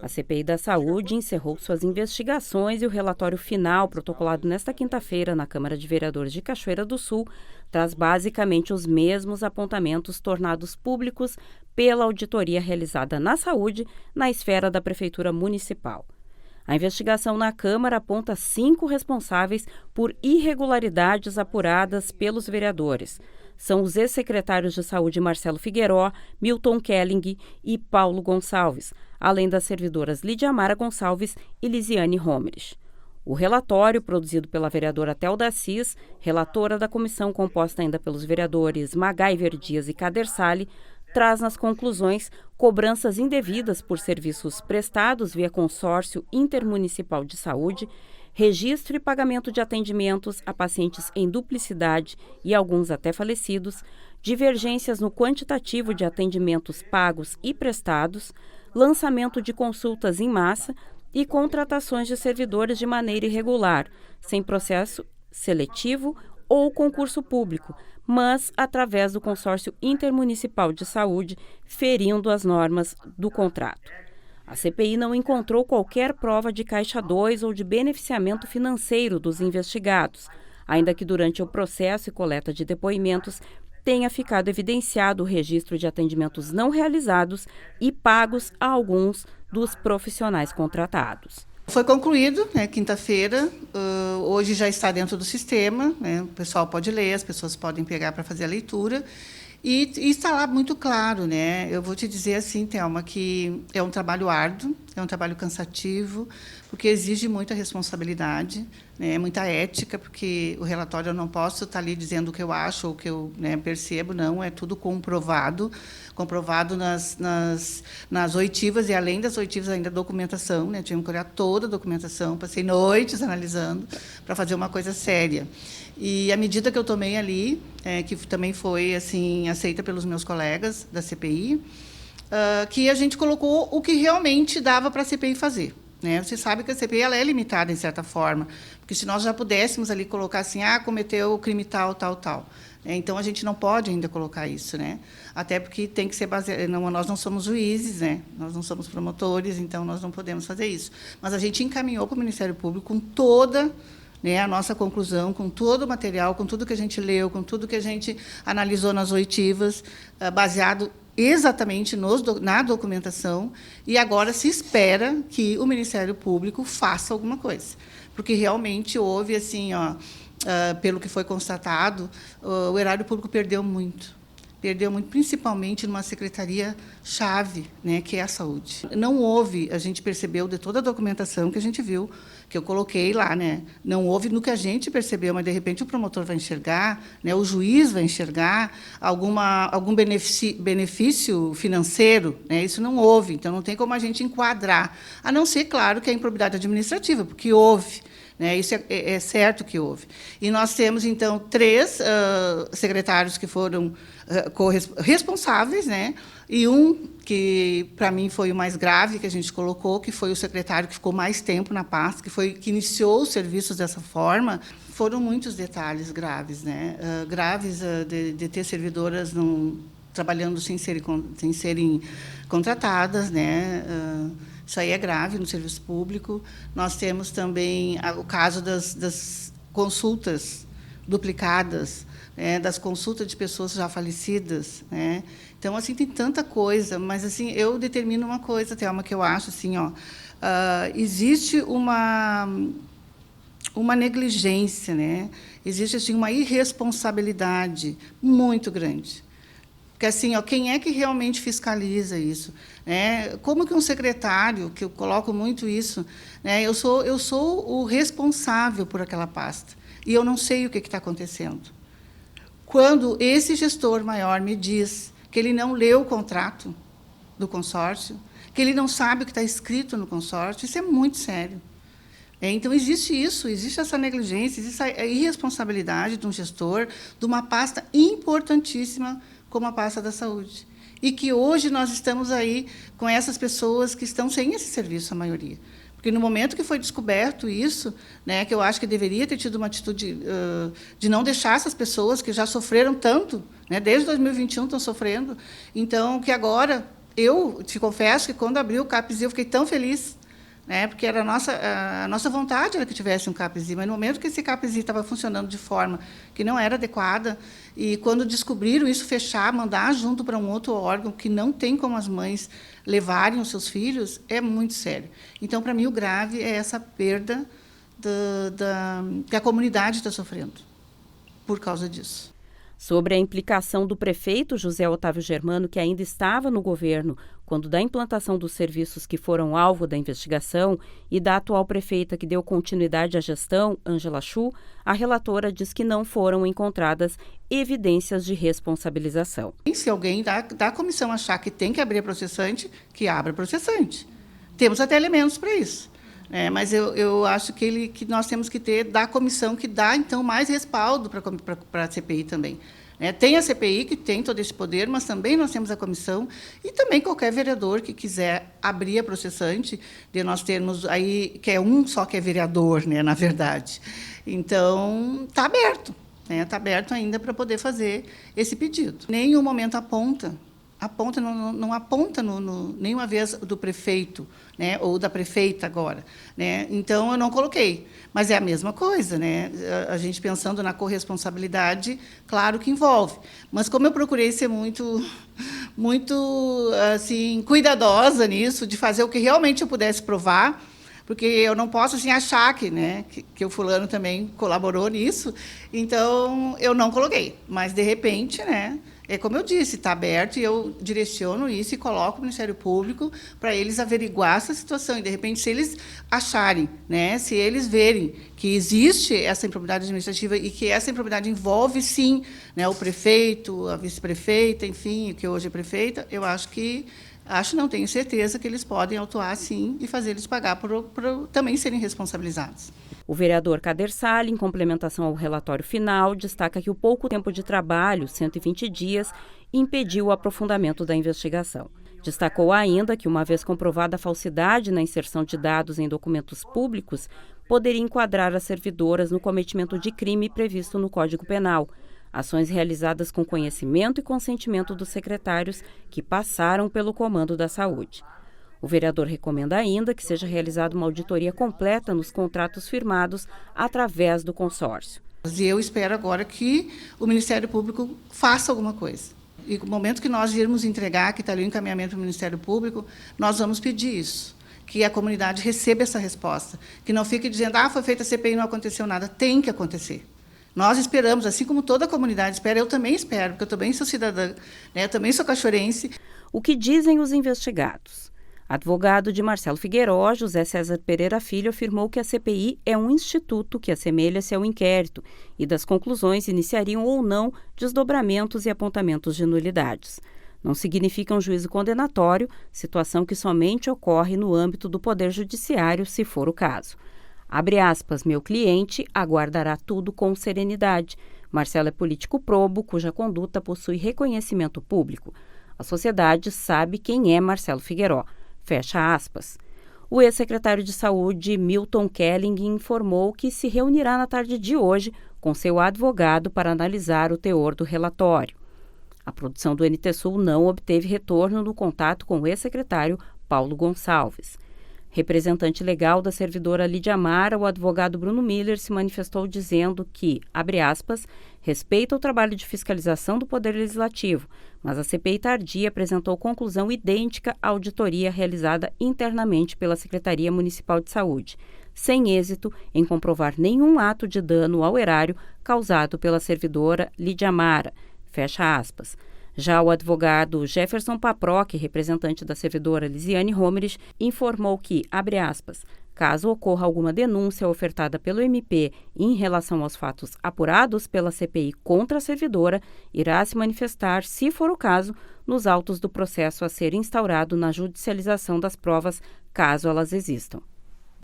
A CPI da Saúde encerrou suas investigações e o relatório final, protocolado nesta quinta-feira na Câmara de Vereadores de Cachoeira do Sul, traz basicamente os mesmos apontamentos tornados públicos pela auditoria realizada na saúde na esfera da Prefeitura Municipal. A investigação na Câmara aponta 5 responsáveis por irregularidades apuradas pelos vereadores. São os ex-secretários de Saúde Marcelo Figueiró, Milton Kelling e Paulo Gonçalves, além das servidoras Lídia Mara Gonçalves e Lisiane Romerich. O relatório, produzido pela vereadora Telda Assis, relatora da comissão composta ainda pelos vereadores Magaiver Dias e Kader Sali, traz nas conclusões cobranças indevidas por serviços prestados via consórcio intermunicipal de saúde, registro e pagamento de atendimentos a pacientes em duplicidade e alguns até falecidos, divergências no quantitativo de atendimentos pagos e prestados, lançamento de consultas em massa e contratações de servidores de maneira irregular, sem processo seletivo ou concurso público, mas através do Consórcio Intermunicipal de Saúde, ferindo as normas do contrato. A CPI não encontrou qualquer prova de Caixa 2 ou de beneficiamento financeiro dos investigados, ainda que durante o processo e coleta de depoimentos tenha ficado evidenciado o registro de atendimentos não realizados e pagos a alguns dos profissionais contratados. Foi concluído, quinta-feira, hoje já está dentro do sistema, o pessoal pode ler, as pessoas podem pegar para fazer a leitura, e está lá muito claro. Eu vou te dizer assim, Thelma, que é um trabalho árduo, é um trabalho cansativo, porque exige muita responsabilidade, muita ética, porque o relatório eu não posso estar ali dizendo o que eu acho ou o que eu percebo, não, é tudo comprovado nas oitivas, e além das oitivas ainda a documentação, tivemos que olhar toda a documentação, passei noites analisando para fazer uma coisa séria. E a medida que eu tomei ali, que também foi assim aceita pelos meus colegas da CPI, que a gente colocou o que realmente dava para a CPI fazer. Você sabe que a CPI ela é limitada, em certa forma, porque se nós já pudéssemos ali colocar assim, cometeu o crime tal, tal, tal. Então, a gente não pode ainda colocar isso, até porque tem que ser baseado. Nós não somos juízes, nós não somos promotores, então nós não podemos fazer isso. Mas a gente encaminhou para o Ministério Público com toda a nossa conclusão, com todo o material, com tudo que a gente leu, com tudo que a gente analisou nas oitivas, baseado exatamente na documentação, e agora se espera que o Ministério Público faça alguma coisa, porque realmente houve, assim, pelo que foi constatado, o erário público perdeu muito, principalmente numa secretaria-chave, que é a saúde. Não houve, a gente percebeu de toda a documentação que a gente viu, que eu coloquei lá, não houve no que a gente percebeu, mas, de repente, o promotor vai enxergar, o juiz vai enxergar algum benefício financeiro, isso não houve, então não tem como a gente enquadrar, a não ser, claro, que a improbidade administrativa, porque houve. Isso é certo que houve. E nós temos, então, 3 secretários que foram responsáveis, e um que, para mim, foi o mais grave que a gente colocou, que foi o secretário que ficou mais tempo na pasta, que iniciou os serviços dessa forma. Foram muitos detalhes graves, graves de ter servidoras trabalhando sem serem contratadas, Isso aí é grave no serviço público. Nós temos também o caso das consultas duplicadas, das consultas de pessoas já falecidas. Então, assim, tem tanta coisa, mas assim, eu determino uma coisa, Thelma, que eu acho assim, existe uma negligência, existe assim, uma irresponsabilidade muito grande. Porque, assim, quem é que realmente fiscaliza isso? Como que um secretário, que eu coloco muito isso, eu sou o responsável por aquela pasta, e eu não sei o que está acontecendo. Quando esse gestor maior me diz que ele não leu o contrato do consórcio, que ele não sabe o que está escrito no consórcio, isso é muito sério. Então, existe isso, existe essa negligência, existe a irresponsabilidade de um gestor de uma pasta importantíssima como a pasta da saúde. E que hoje nós estamos aí com essas pessoas que estão sem esse serviço, a maioria. Porque, no momento que foi descoberto isso, que eu acho que deveria ter tido uma atitude de não deixar essas pessoas que já sofreram tanto, desde 2021 estão sofrendo, então, que agora Eu te confesso que quando abriu o CAPSI eu fiquei tão feliz, né, porque era a nossa vontade era que tivesse um CAPSI, mas no momento que esse CAPSI estava funcionando de forma que não era adequada, e quando descobriram isso fechar, mandar junto para um outro órgão que não tem como as mães levarem os seus filhos, é muito sério. Então, para mim, o grave é essa perda que a comunidade está sofrendo por causa disso. Sobre a implicação do prefeito José Otávio Germano, que ainda estava no governo quando da implantação dos serviços que foram alvo da investigação, e da atual prefeita que deu continuidade à gestão, Ângela Chu, a relatora diz que não foram encontradas evidências de responsabilização. E se alguém da comissão achar que tem que abrir a processante, que abra a processante. Temos até elementos para isso. Mas eu acho que nós temos que ter da comissão que dá, então, mais respaldo para a CPI também. Tem a CPI, que tem todo esse poder, mas também nós temos a comissão e também qualquer vereador que quiser abrir a processante, de nós termos aí, que é um só que é vereador, na verdade. Então, está aberto. Está aberto ainda para poder fazer esse pedido. Nenhum momento não aponta nenhuma vez do prefeito, ou da prefeita agora. Então, eu não coloquei. Mas é a mesma coisa. A gente pensando na corresponsabilidade, claro que envolve. Mas como eu procurei ser muito assim, cuidadosa nisso, de fazer o que realmente eu pudesse provar, porque eu não posso assim, achar que o fulano também colaborou nisso, então eu não coloquei. Mas, de repente, é como eu disse, está aberto e eu direciono isso e coloco o Ministério Público para eles averiguar essa situação. E, de repente, se eles acharem, se eles verem que existe essa improbidade administrativa e que essa improbidade envolve, sim, o prefeito, a vice-prefeita, enfim, que hoje é prefeita, eu não tenho certeza que eles podem autuar, sim, e fazer eles pagar por também serem responsabilizados. O vereador Kader Salle, em complementação ao relatório final, destaca que o pouco tempo de trabalho, 120 dias, impediu o aprofundamento da investigação. Destacou ainda que, uma vez comprovada a falsidade na inserção de dados em documentos públicos, poderia enquadrar as servidoras no cometimento de crime previsto no Código Penal, ações realizadas com conhecimento e consentimento dos secretários que passaram pelo Comando da Saúde. O vereador recomenda ainda que seja realizada uma auditoria completa nos contratos firmados através do consórcio. E eu espero agora que o Ministério Público faça alguma coisa. E no momento que nós irmos entregar, que está ali o encaminhamento do Ministério Público, nós vamos pedir isso, que a comunidade receba essa resposta, que não fique dizendo, foi feita a CPI e não aconteceu nada. Tem que acontecer. Nós esperamos, assim como toda a comunidade espera, eu também espero, porque eu também sou cidadã, eu também sou cachoeirense. O que dizem os investigados? Advogado de Marcelo Figueiró, José César Pereira Filho, afirmou que a CPI é um instituto que assemelha-se ao inquérito e das conclusões iniciariam ou não desdobramentos e apontamentos de nulidades. Não significa um juízo condenatório, situação que somente ocorre no âmbito do Poder Judiciário, se for o caso. Abre aspas, meu cliente aguardará tudo com serenidade. Marcelo é político probo, cuja conduta possui reconhecimento público. A sociedade sabe quem é Marcelo Figueiró. Fecha aspas. O ex-secretário de Saúde, Milton Kelling, informou que se reunirá na tarde de hoje com seu advogado para analisar o teor do relatório. A produção do NT Sul não obteve retorno no contato com o ex-secretário Paulo Gonçalves. Representante legal da servidora Lídia Amara, o advogado Bruno Miller se manifestou dizendo que, abre aspas, respeita o trabalho de fiscalização do Poder Legislativo, mas a CPI tardia apresentou conclusão idêntica à auditoria realizada internamente pela Secretaria Municipal de Saúde, sem êxito em comprovar nenhum ato de dano ao erário causado pela servidora Lídia Amara, fecha aspas. Já o advogado Jefferson Paproc, representante da servidora Lisiane Romerich, informou que, abre aspas, caso ocorra alguma denúncia ofertada pelo MP em relação aos fatos apurados pela CPI contra a servidora, irá se manifestar, se for o caso, nos autos do processo a ser instaurado na judicialização das provas, caso elas existam.